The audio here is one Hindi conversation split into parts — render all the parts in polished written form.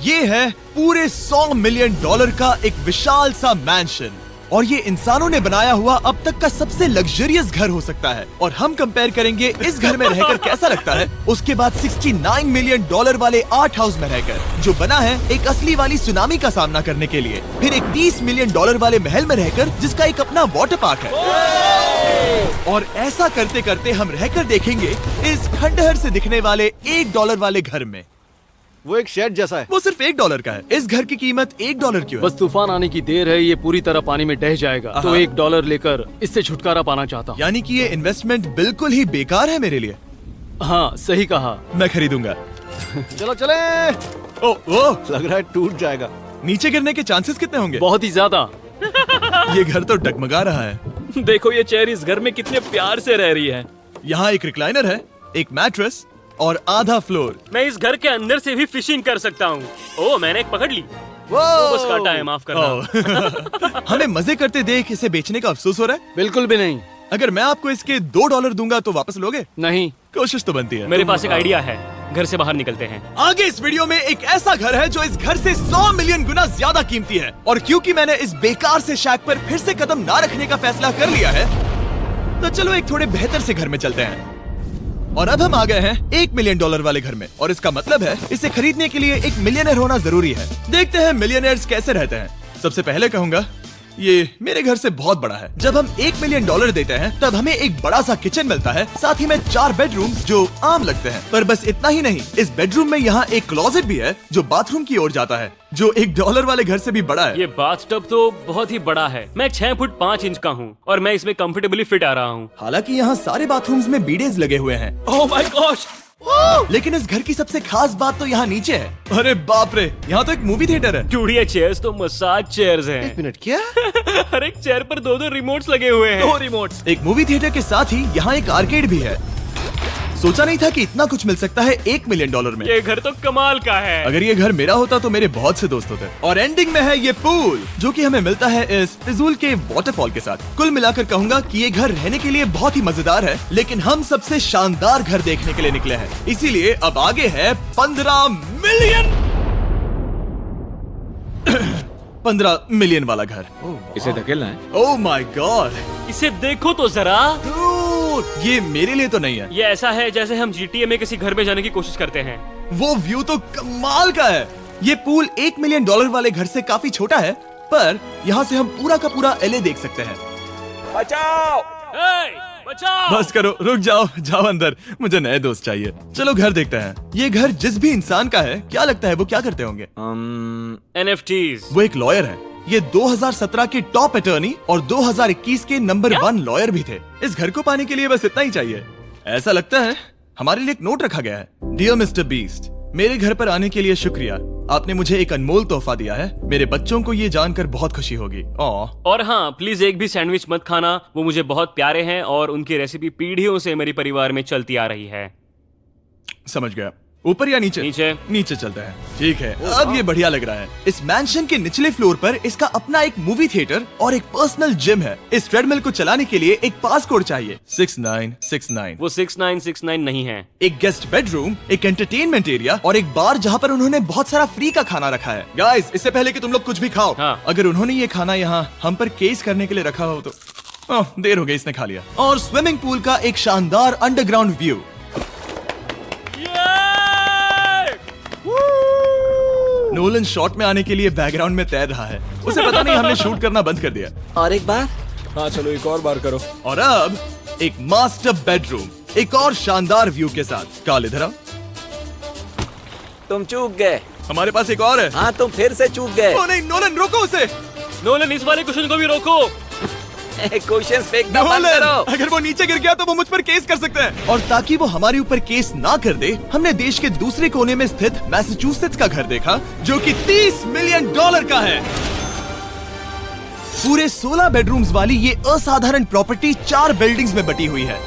ये है पूरे $100 मिलियन का एक विशाल सा मैंशन, और ये इंसानों ने बनाया हुआ अब तक का सबसे लग्जरियस घर हो सकता है। और हम कंपेयर करेंगे इस घर में रहकर कैसा लगता है उसके बाद $69 मिलियन वाले आर्ट हाउस में रहकर, जो बना है एक असली वाली सुनामी का सामना करने के लिए। फिर एक $30 मिलियन वाले महल में रहकर जिसका एक अपना वाटर पार्क है। और ऐसा करते करते हम रहकर देखेंगे इस खंडहर से दिखने वाले $1 वाले घर में। वो एक शेड जैसा है। वो सिर्फ $1 का है। इस घर की कीमत $1 क्यों है? बस तूफान आने की देर है, ये पूरी तरह पानी में ढह जाएगा, तो $1 लेकर इससे छुटकारा पाना चाहता हूँ। यानी कि ये इन्वेस्टमेंट बिल्कुल ही बेकार है मेरे लिए। हाँ सही कहा। मैं खरीदूंगा। चलो चले। ओ, लग रहा है टूट जाएगा। नीचे गिरने के चांसेस कितने होंगे? बहुत ही ज्यादा। ये घर तो डगमगा रहा है। देखो ये चेयर इस घर में कितने प्यार से रह रही है। यहाँ एक रिक्लाइनर है, एक मैट्रेस और आधा फ्लोर। मैं इस घर के अंदर से भी फिशिंग कर सकता हूँ। ओह मैंने एक पकड़ ली। वो बस काटा है, माफ करना। हमें मजे करते देख इसे बेचने का अफसोस हो रहा है? बिल्कुल भी नहीं। अगर मैं आपको इसके $2 दूंगा तो वापस लोगे? नहीं। कोशिश तो बनती है। मेरे पास एक आइडिया है, घर से बाहर निकलते हैं। आगे इस वीडियो में एक ऐसा घर है जो इस घर से 100 मिलियन गुना ज्यादा कीमती है। और क्योंकि मैंने इस बेकार से शैक पर फिर से कदम ना रखने का फैसला कर लिया है, तो चलो एक थोड़े बेहतर से घर में चलते हैं। और अब हम आ गए हैं $1 मिलियन वाले घर में, और इसका मतलब है इसे खरीदने के लिए एक मिलियनर होना जरूरी है। देखते हैं मिलियनर्स कैसे रहते हैं। सबसे पहले कहूंगा ये मेरे घर से बहुत बड़ा है। जब हम $1 मिलियन देते हैं तब हमें एक बड़ा सा किचन मिलता है, साथ ही में 4 बेडरूम्स जो आम लगते हैं। पर बस इतना ही नहीं, इस बेडरूम में यहाँ एक क्लोजेट भी है जो बाथरूम की ओर जाता है, जो $1 वाले घर से भी बड़ा है। ये बाथटब तो बहुत ही बड़ा है। मैं 6 फुट 5 इंच का हूँ और मैं इसमें कंफर्टेबली फिट आ रहा हूँ। हालांकि यहाँ सारे बाथरूम्स में बीडेज लगे हुए हैं। Oh my gosh! लेकिन इस घर की सबसे खास बात तो यहाँ नीचे है। अरे बाप रे, यहाँ तो एक मूवी थिएटर है। क्यों ये चेयर्स तो मसाज चेयर्स हैं। 1 मिनट क्या? हर एक चेयर पर 2 रिमोट्स लगे हुए हैं। 2 रिमोट्स। एक मूवी थिएटर के साथ ही यहाँ एक आर्केड भी है। सोचा नहीं था कि इतना कुछ मिल सकता है $1 मिलियन में। ये घर तो कमाल का है। अगर ये घर मेरा होता तो मेरे बहुत से दोस्त होते। और एंडिंग में है ये पूल, जो कि हमें मिलता है इस फिजूल के वाटरफॉल के साथ। कुल मिलाकर कहूंगा कि ये घर रहने के लिए बहुत ही मजेदार है, लेकिन हम सबसे शानदार घर देखने के लिए निकले हैं, इसीलिए अब आगे है 15 मिलियन वाला घर। इसे धकेलना है। ओह माय गॉड, इसे देखो तो जरा। ये मेरे लिए तो नहीं है। ये ऐसा है जैसे हम GTA में किसी घर में जाने की कोशिश करते हैं। वो व्यू तो कमाल का है। ये पूल $1 मिलियन वाले घर से काफी छोटा है, पर यहाँ से हम पूरा का पूरा LA देख सकते हैं। बचाओ! बचाओ! बस करो, रुक जाओ, जाओ अंदर, मुझे नए दोस्त चाहिए। चलो घर देखते हैं। ये घर जिस भी इंसान का है, क्या लगता है वो क्या करते होंगे? NFTs। वो एक लॉयर है। ये 2017 के टॉप अटर्नी और 2021 के नंबर 1 लॉयर भी थे। इस घर को पाने के लिए बस इतना ही चाहिए। ऐसा लगता है हमारे लिए एक नोट रखा गया है। डियर मिस्टर बीस्ट, मेरे घर पर आने के लिए शुक्रिया। आपने मुझे एक अनमोल तोहफा दिया है। मेरे बच्चों को ये जानकर बहुत खुशी होगी। और हाँ, प्लीज एक भी सैंडविच मत खाना, वो मुझे बहुत प्यारे हैं और उनकी रेसिपी पीढ़ियों से मेरे परिवार में चलती आ रही है। समझ गया। ऊपर या नीचे? नीचे। नीचे चलते हैं। ठीक है, अब ये बढ़िया लग रहा है। इस मैंशन के निचले फ्लोर पर इसका अपना एक मूवी थिएटर और एक पर्सनल जिम है। इस ट्रेडमिल को चलाने के लिए एक पास कोड चाहिए, 6969। वो 6969 नहीं है। एक गेस्ट बेडरूम, एक एंटरटेनमेंट एरिया और एक बार जहाँ पर उन्होंने बहुत सारा फ्री का खाना रखा है। गाइस, इससे पहले कि तुम लोग कुछ भी खाओ, हाँ। अगर उन्होंने ये खाना यहाँ हम पर केस करने के लिए रखा हो तो देर हो गई, इसने खा लिया। और स्विमिंग पूल का एक शानदार अंडरग्राउंड व्यू। नोलन शॉट में आने के लिए बैकग्राउंड में तैर रहा है। उसे पता नहीं हमने शूट करना बंद कर दिया। और एक बार? हाँ चलो एक और बार करो। और अब एक मास्टर बेडरूम, एक और शानदार व्यू के साथ। काल इधर आओ। तुम चूक गए। हमारे पास एक और है। हाँ तुम फिर से चूक गए। ओ नहीं, नोलन रोको उसे। नोलन, इस वाले क्वेश्चन को भी रोको। क्वेश्चन फेंकना बंद नोलन, करो। अगर वो नीचे गिर गया तो वो मुझ पर केस कर सकते हैं। और ताकि वो हमारे ऊपर केस ना कर दे, हमने देश के दूसरे कोने में स्थित मैसाचुसेट्स का घर देखा, जो कि $30 मिलियन का है। पूरे 16 बेडरूम्स वाली ये असाधारण प्रॉपर्टी 4 बिल्डिंग्स में बटी हुई है।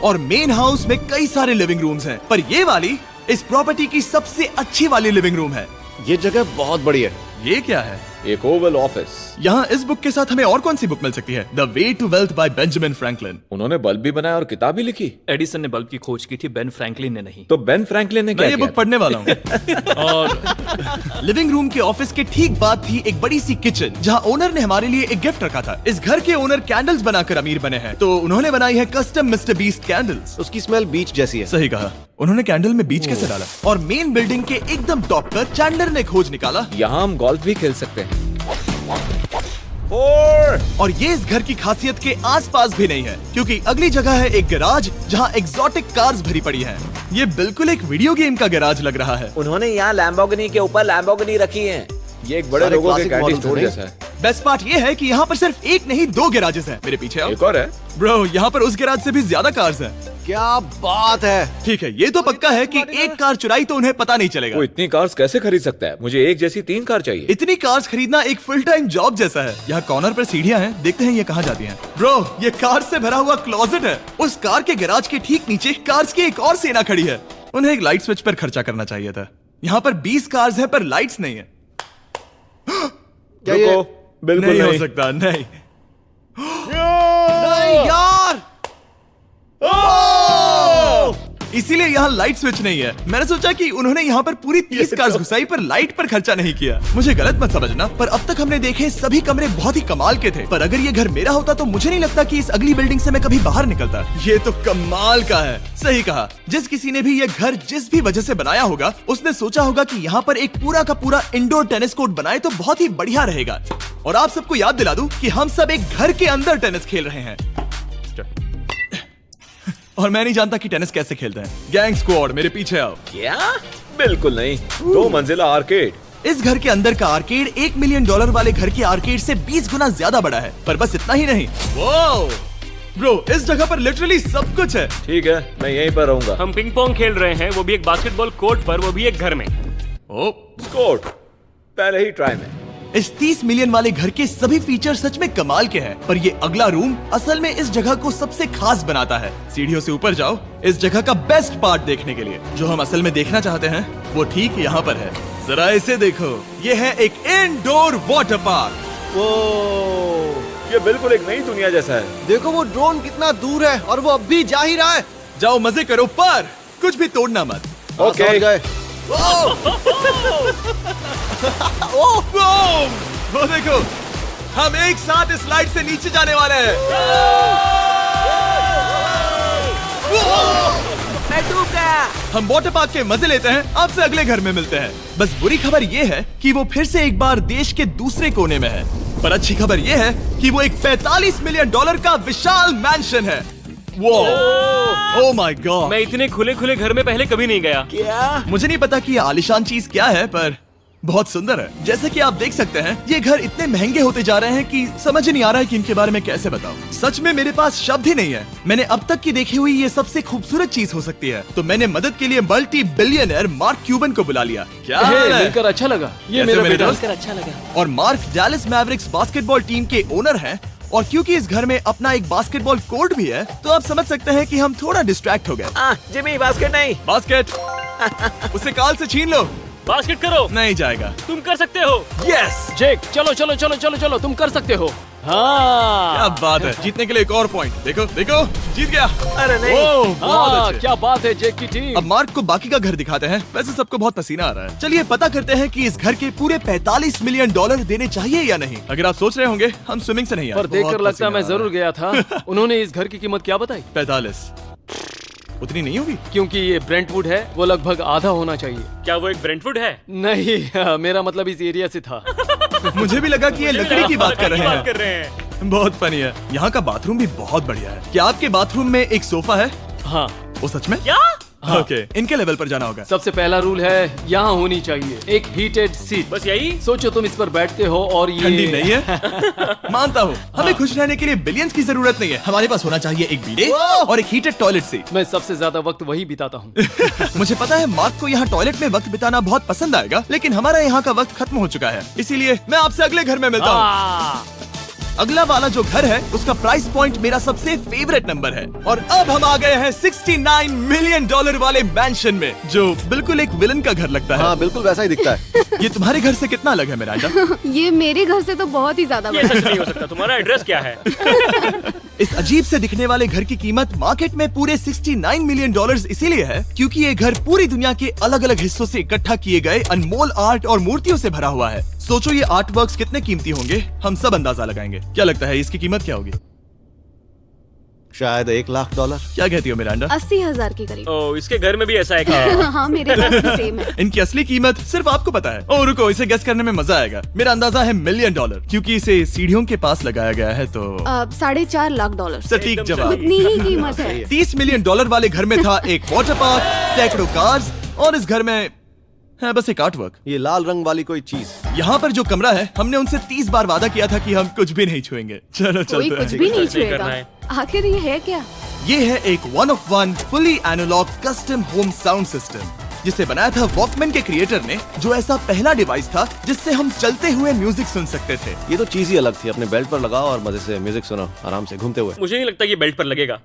और मेन हाउस में कई सारे लिविंग रूम्स हैं, पर ये वाली इस प्रॉपर्टी की सबसे अच्छी वाली लिविंग रूम है। ये जगह बहुत बड़ी है। ये क्या है? एक ओवल ऑफिस। यहाँ इस बुक के साथ हमें और कौन सी बुक मिल सकती है? The way to wealth by Benjamin Franklin. उन्होंने बल्ब भी बनाया और किताब भी लिखी। एडिसन ने बल्ब की खोज की थी, बेन फ्रैंकलिन ने नहीं। तो बेन फ्रैंकलिन ने मैं क्या ये किया बुक पढ़ने वाला हूँ। और लिविंग रूम के ऑफिस के ठीक बाद थी एक बड़ी सी किचन जहाँ ओनर ने हमारे लिए एक गिफ्ट रखा था। इस घर के ओनर कैंडल्स बनाकर अमीर बने हैं, तो उन्होंने बनाई है कस्टम मिस्टर बीस्ट कैंडल्स। उसकी स्मेल बीच जैसी है। सही कहा। उन्होंने कैंडल में बीच कैसे डाला? और मेन बिल्डिंग के एकदम टॉप पर चैंडलर ने खोज निकाला। यहाँ हम गोल्फ भी खेल सकते हैं। और ये इस घर की खासियत के आसपास भी नहीं है, क्योंकि अगली जगह है एक गैराज जहाँ एग्जॉटिक कार्स भरी पड़ी हैं। ये बिल्कुल एक वीडियो गेम का गैराज लग रहा है। उन्होंने यहाँ लैम्बोर्गिनी के ऊपर लैम्बोर्गिनी रखी है। ये एक बड़े सारे लोगों के classic कैंडी models स्टोर हैं, जैसा है। बेस्ट पार्ट ये है कि यहाँ पर सिर्फ एक नहीं 2 गैराजेस हैं। मेरे पीछे आओ। एक और है। ब्रो, यहाँ पर उस गैराज से भी ज्यादा कार्स हैं। क्या बात है। ठीक है, ये तो पक्का है कि एक कार चुराई तो उन्हें पता नहीं चलेगा। वो इतनी कार्स कैसे खरीद सकता है? मुझे एक जैसी 3 कार चाहिए। इतनी कार्स खरीदना एक फुल टाइम जॉब जैसा है। यहाँ कॉर्नर पर सीढ़ियाँ हैं, देखते हैं ये कहाँ जाती हैं। ब्रो, ये कार से भरा हुआ क्लोजेट है। उस कार के गैराज के ठीक नीचे कार्स की एक और सेना खड़ी है। उन्हें एक लाइट स्विच पर खर्चा करना चाहिए था। यहाँ पर 20 कार्स हैं पर लाइट्स नहीं है। क्या ये? रुको, बिल्कुल नहीं हो नहीं। सकता, नहीं। नहीं यार। इसीलिए यहाँ लाइट स्विच नहीं है। मैंने सोचा कि उन्होंने यहाँ पर पूरी 30 कार्स घुसाई पर लाइट पर खर्चा नहीं किया। मुझे गलत मत समझना, पर अब तक हमने देखे सभी कमरे बहुत ही कमाल के थे। पर अगर ये घर मेरा होता तो मुझे नहीं लगता कि इस अगली बिल्डिंग से मैं कभी बाहर निकलता। ये तो कमाल का है। सही कहा। जिस किसी ने भी ये घर जिस भी वजह से बनाया होगा, उसने सोचा होगा कि यहाँ पर एक पूरा का पूरा इंडोर टेनिस कोर्ट बनाए तो बहुत ही बढ़िया रहेगा। और आप सबको याद दिला दूं कि हम सब एक घर के अंदर टेनिस खेल रहे हैं। और मैं नहीं जानता कि टेनिस कैसे खेलते हैं। गैंग स्क्वाड, मेरे पीछे आओ। क्या? बिल्कुल नहीं। 2 मंजिला आर्केड। इस घर के अंदर का आर्केड $1 मिलियन वाले घर के आर्केड से 20 गुना ज्यादा बड़ा है। पर बस इतना ही नहीं। वाओ ब्रो, इस जगह पर लिटरली सब कुछ है। ठीक है, मैं यहीं पर रहूंगा। हम पिंग पोंग खेल रहे हैं, वो भी एक बास्केटबॉल कोर्ट पर, वो भी एक घर में। ओ, स्कोर पहले ही ट्राई में। इस 30 मिलियन वाले घर के सभी फीचर सच में कमाल के हैं, पर ये अगला रूम असल में इस जगह को सबसे खास बनाता है। सीढ़ियों से ऊपर जाओ इस जगह का बेस्ट पार्ट देखने के लिए। जो हम असल में देखना चाहते हैं वो ठीक यहाँ पर है। जरा इसे देखो, ये है एक इंडोर वाटर पार्क। वो ये बिल्कुल एक नई दुनिया जैसा है। देखो वो ड्रोन कितना दूर है और वो अब भी जा ही रहा है। जाओ मजे करो, पर कुछ भी तोड़ना मत। ओके। समझ गए। वो देखो, हम एक साथ इस स्लाइड से नीचे जाने वाले हैं। मैं डूब गया। हम वाटर पार्क के मजे लेते हैं। आपसे अगले घर में मिलते हैं। बस बुरी खबर ये है कि वो फिर से एक बार देश के दूसरे कोने में है। पर अच्छी खबर ये है कि वो एक $45 मिलियन का विशाल मैंशन है। Oh my God. मैं इतने खुले खुले घर में पहले कभी नहीं गया। क्या? मुझे नहीं पता कि ये आलीशान चीज क्या है, पर बहुत सुंदर है। जैसे कि आप देख सकते हैं, ये घर इतने महंगे होते जा रहे हैं कि समझ ही नहीं आ रहा है कि इनके बारे में कैसे बताऊं। सच में मेरे पास शब्द ही नहीं है। मैंने अब तक की देखी हुई ये सबसे खूबसूरत चीज हो सकती है। तो मैंने मदद के लिए मल्टी बिलियनर मार्क क्यूबन को बुला लिया। क्या हे, हाल है? मिलकर अच्छा लगा। ये कैसे मेरा मेरे बेटा। दोस्त? अच्छा लगा। और mark Dallas Mavericks basketball team के ओनर हैं। और क्योंकि इस घर में अपना एक बास्केटबॉल कोर्ट भी है, तो आप समझ सकते हैं कि हम थोड़ा डिस्ट्रैक्ट हो गए। जिमी, बास्केट नहीं। बास्केट उसे काल से छीन लो। बास्केट करो, नहीं जाएगा। तुम कर सकते हो। यस, जेक, चलो चलो चलो चलो चलो, तुम कर सकते हो। हाँ क्या बात है। जीतने के लिए एक और पॉइंट। देखो देखो, जीत गया। अरे नहीं। ओह, बहुत हाँ, अच्छे। क्या बात है जेक की टीम। अब मार्क को बाकी का घर दिखाते हैं। वैसे सबको बहुत पसीना आ रहा है। चलिए पता करते हैं कि इस घर के पूरे $45 मिलियन देने चाहिए या नहीं। अगर आप सोच रहे होंगे हम स्विमिंग से नहीं आए, पर देखकर बहुत लगता है मैं पसीना आ जरूर गया था। उन्होंने इस घर की कीमत क्या बताई? 45 उतनी नहीं होगी। क्योंकि ये ब्रेंटवुड है, वो लगभग आधा होना चाहिए। क्या वो एक ब्रेंटवुड है? नहीं, मेरा मतलब इस एरिया से था। मुझे भी लगा कि ये लकड़ी की बात कर रहे बात कर हैं। रहे हैं। बहुत फनी है। यहाँ का बाथरूम भी बहुत बढ़िया है। क्या आपके बाथरूम में एक सोफा है? हाँ, वो सच में? क्या? ओके, इनके लेवल पर जाना होगा। सबसे पहला रूल है यहाँ होनी चाहिए एक हीटेड सीट। बस यही? सोचो तुम इस पर बैठते हो और ये ठंडी नहीं है। मानता हूँ, हमें खुश रहने के लिए बिलियंस की जरूरत नहीं है। हमारे पास होना चाहिए एक बीडे और एक हीटेड टॉयलेट सीट। मैं सबसे ज्यादा वक्त वही बिताता हूँ। मुझे पता है मार्क को यहाँ टॉयलेट में वक्त बिताना बहुत पसंद आएगा, लेकिन हमारा यहाँ का वक्त खत्म हो चुका है। इसीलिए मैं आपसे अगले घर में मिलता हूँ। अगला वाला जो घर है उसका प्राइस पॉइंट मेरा सबसे फेवरेट नंबर है। और अब हम आ गए हैं $69 मिलियन वाले मैंशन में, जो बिल्कुल एक विलन का घर लगता है। हाँ बिल्कुल वैसा ही दिखता है। ये तुम्हारे घर से कितना अलग है मिरांडा? ये मेरे घर से तो बहुत ही ज्यादा ये बड़ा सच नहीं हो सकता। तुम्हारा एड्रेस क्या है? इस अजीब से दिखने वाले घर की कीमत मार्केट में पूरे $69 मिलियन इसीलिए है क्योंकि ये घर पूरी दुनिया के अलग अलग हिस्सों से इकट्ठा किए गए अनमोल आर्ट और मूर्तियों से भरा हुआ है। सोचो ये आर्ट वर्क्स कितने कीमती होंगे, हम सब अंदाजा लगाएंगे। क्या लगता है इसकी कीमत क्या होगी? शायद $1 लाख। क्या कहती हो मिरांडा? 80,000 के करीब। ओ, इसके घर में भी ऐसा है क्या? हाँ मेरे पास भी सेम है। इनकी असली कीमत सिर्फ आपको पता है। ओ रुको, इसे गेस करने में मजा आएगा। मेरा अंदाजा है $1 मिलियन क्योंकि इसे सीढ़ियों के पास लगाया गया है तो $4.5 लाख। सटीक जवाब। उतनी ही कीमत है। $30 मिलियन वाले घर में था एक वाटर पार्क, सैकड़ों कार्स और इस घर में है बस एक आर्ट वर्क। ये लाल रंग वाली कोई चीज। यहाँ पर जो कमरा है हमने उनसे 30 बार वादा किया था कि हम कुछ भी नहीं छुएंगे। चलो कोई चलते कुछ हैं। भी नहीं नहीं करना छुएगा। है। आखिर ये है क्या? ये है एक 1 of 1 fully analog custom home sound system जिसे बनाया था वॉकमैन के क्रिएटर ने, जो ऐसा पहला डिवाइस था जिससे हम चलते हुए म्यूजिक सुन सकते थे। ये तो चीज ही अलग थी। अपने बेल्ट पर लगाओ और मजे से म्यूजिक सुनो आराम से घूमते हुए। मुझे नहीं लगता कि बेल्ट पर लगेगा।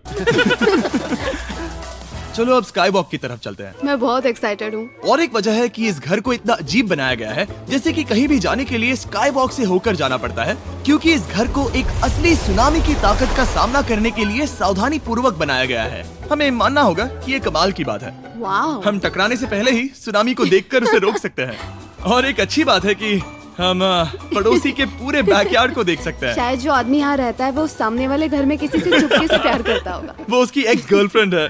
चलो अब स्काई वॉक की तरफ चलते हैं। मैं बहुत एक्साइटेड हूँ। और एक वजह है कि इस घर को इतना अजीब बनाया गया है जैसे कि कहीं भी जाने के लिए स्काई वॉक से होकर जाना पड़ता है, क्योंकि इस घर को एक असली सुनामी की ताकत का सामना करने के लिए सावधानी पूर्वक बनाया गया है। हमें मानना होगा कि ये कमाल की बात है। वाह। हम टकराने से पहले ही सुनामी को देखकर उसे रोक सकते हैं। और एक अच्छी बात है कि हम पड़ोसी के पूरे बैकयार्ड को देख सकते हैं। शायद जो आदमी यहाँ रहता है वो सामने वाले घर में किसी से चुपके से प्यार करता होगा। वो उसकी एक्स गर्लफ्रेंड है।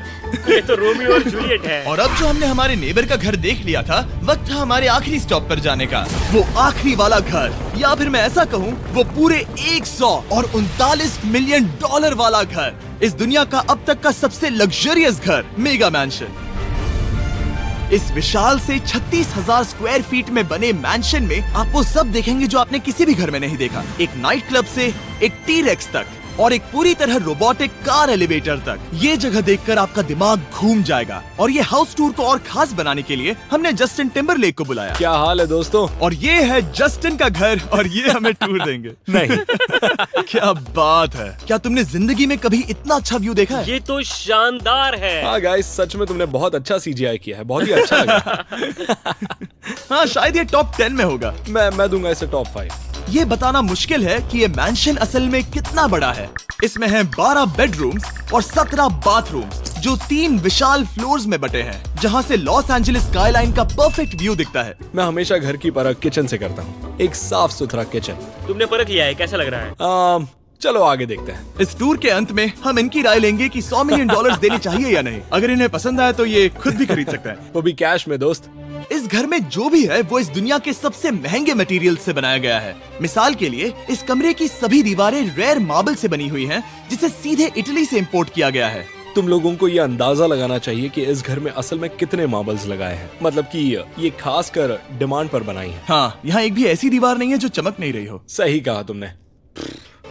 ये तो रोमियो और जूलियट है। और अब जो हमने हमारे नेबर का घर देख लिया था, वक्त था हमारे आखिरी स्टॉप पर जाने का। वो आखिरी वाला घर, या फिर मैं ऐसा कहूँ वो पूरे 139 मिलियन वाला घर, इस दुनिया का अब तक का सबसे लग्जरियस घर, मेगा मैंशन। इस विशाल से 36,000 स्क्वायर फीट में बने मैंशन में आप वो सब देखेंगे जो आपने किसी भी घर में नहीं देखा। एक नाइट क्लब से एक टी-रेक्स तक और एक पूरी तरह रोबोटिक कार एलिवेटर तक। ये जगह देखकर आपका दिमाग घूम जाएगा। और ये हाउस टूर को और खास बनाने के लिए हमने जस्टिन टिम्बरलेक को बुलाया। क्या हाल है दोस्तों? और ये है जस्टिन का घर और ये हमें टूर देंगे। नहीं। क्या बात है, क्या तुमने जिंदगी में कभी इतना अच्छा व्यू देखा है? ये तो शानदार है। हाँ गाइस, सच में तुमने बहुत अच्छा CGI किया है। बहुत ही अच्छा लगा। हाँ शायद ये टॉप 10 में होगा। मैं दूंगा इसे टॉप 5। ये बताना मुश्किल है कि ये मैंशन असल में कितना बड़ा है। इसमें है 12 बेडरूम्स और 17 बाथरूम्स जो 3 विशाल फ्लोर्स में बटे हैं, जहां से लॉस एंजलिस स्काईलाइन का परफेक्ट व्यू दिखता है। मैं हमेशा घर की परख किचन से करता हूँ। एक साफ सुथरा किचन। तुमने परख लिया है, कैसा लग रहा है? चलो आगे देखते हैं। इस टूर के अंत में हम इनकी राय लेंगे कि $100 मिलियन देने चाहिए या नहीं। अगर इन्हें पसंद आए तो ये खुद भी खरीद सकते हैं। वो भी कैश में दोस्त। इस घर में जो भी है वो इस दुनिया के सबसे महंगे मटेरियल से बनाया गया है। मिसाल के लिए इस कमरे की सभी दीवारें रेयर मार्बल से बनी हुई हैं, जिसे सीधे इटली से इंपोर्ट किया गया है। तुम लोगों को ये अंदाजा लगाना चाहिए कि इस घर में असल में कितने मार्बल्स लगाए हैं। मतलब कि ये खास कर डिमांड पर बनाई है। हाँ, यहाँ एक भी ऐसी दीवार नहीं है जो चमक नहीं रही हो। सही कहा तुमने।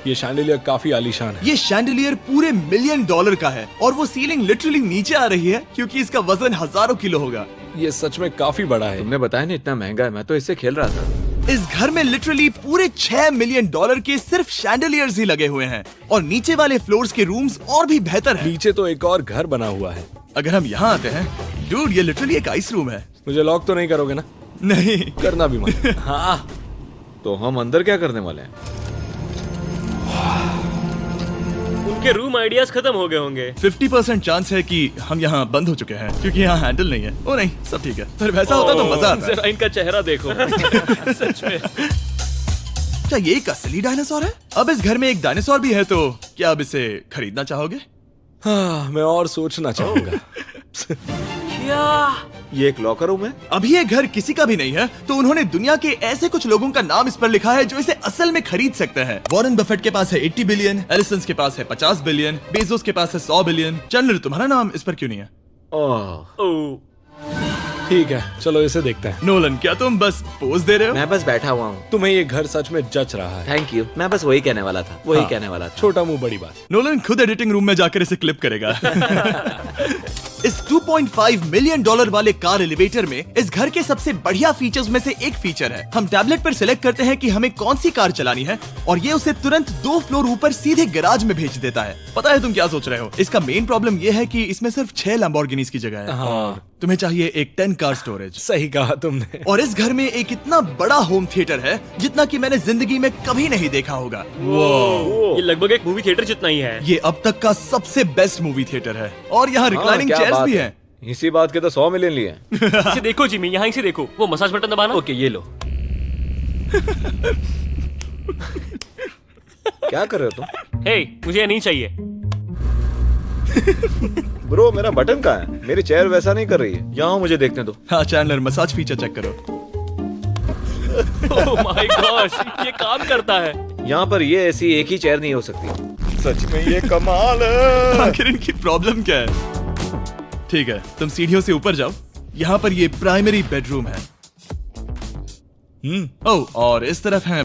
ये शैंडिलियर काफी आलीशान है। ये शैंडिलियर पूरे $1 मिलियन का है और वो सीलिंग लिटरली नीचे आ रही है क्योंकि इसका वजन हजारों किलो होगा। ये सच में काफी बड़ा है। तुमने बताया ना इतना महंगा है, मैं तो इससे खेल रहा था। इस घर में लिटरली पूरे $6 मिलियन के सिर्फ शैंडिलियर्स ही लगे हुए हैं और नीचे वाले फ्लोर्स के रूम्स और भी बेहतर हैं। नीचे तो एक और घर बना हुआ है। अगर हम यहाँ आते हैं, डूड, ये लिटरली एक आइस रूम है। मुझे लॉक तो नहीं करोगे ना? नहीं करना भी मत। हाँ, तो हम अंदर क्या करने वाले हैं? उनके रूम आइडियाज खत्म हो गए होंगे। 50% चांस है कि हम यहाँ बंद हो चुके हैं क्योंकि यहाँ हैंडल नहीं है। ओ नहीं, सब ठीक है। पर वैसा होता तो मजा आता। जरा इनका चेहरा देखो। सच में। क्या ये एक असली डायनासोर है? अब इस घर में एक डायनासोर भी है, तो क्या अब इसे खरीदना चाहोगे? हाँ, मैं और सोचना चाहूंगा। ये एक लॉकर रूम है? अभी ये घर किसी का भी नहीं है, तो उन्होंने दुनिया के ऐसे कुछ लोगों का नाम इस पर लिखा है जो इसे असल में खरीद सकते हैं। वॉरेन बफेट के पास है 80 बिलियन, एलिसन के पास है 50 बिलियन, बेजोस के पास है 100 बिलियन। चैंडलर, तुम्हारा नाम इस पर क्यों नहीं है? ओह, ठीक है, चलो इसे देखते हैं। नोलन, क्या तुम बस पोज दे रहे हो? मैं बस बैठा हुआ हूँ। तुम्हें ये घर सच में जच रहा है। Thank you. मैं बस वही कहने वाला था। वही कहने वाला था। छोटा मुंह बड़ी बात। नोलन खुद एडिटिंग रूम में जाकर इसे क्लिप करेगा। इस $2.5 मिलियन वाले कार एलिवेटर में इस घर के सबसे बढ़िया फीचर्स में से एक फीचर है। हम टैबलेट पर सिलेक्ट करते हैं कि हमें कौन सी कार चलानी है और ये उसे तुरंत 2 फ्लोर ऊपर सीधे गैराज में भेज देता है। पता है तुम क्या सोच रहे हो? इसका मेन प्रॉब्लम ये है कि इसमें सिर्फ 6 लैम्बोर्गिनीज की जगह है। हाँ। तुम्हें चाहिए एक 10 कार स्टोरेज। सही कहा तुमने। और इस घर में एक इतना बड़ा होम थिएटर है जितना कि मैंने जिंदगी में कभी नहीं देखा होगा। ये लगभग एक मूवी थिएटर जितना ही है। ये अब तक का सबसे बेस्ट मूवी थिएटर है और यहाँ रिक्लाइनिंग क्या चेयर्स बात भी है। हैं। इसी बात के तो 100 मिलियन लिए हैं। इसे देखो जिमी, यहाँ इसे देखो, वो मसाज बटन दबाना। ओके ये लो। क्या कर रहे हो तुम? हे, मुझे ये नहीं चाहिए। ब्रो मेरा बटन कहाँ है? मेरी चेयर वैसा नहीं कर रही है। यहाँ मुझे देखने दो। हाँ चैंडलर, मसाज फीचर चेक करो। ओह माय गॉश, ये काम करता है। यहाँ पर ये ऐसी एक ही चेयर नहीं हो सकती। सच में ये कमाल है। आखिर इनकी प्रॉब्लम क्या है? ठीक है, तुम सीढ़ियों से ऊपर जाओ। यहाँ पर ये प्राइमरी बेडरूम है। ओह, और इस तरफ है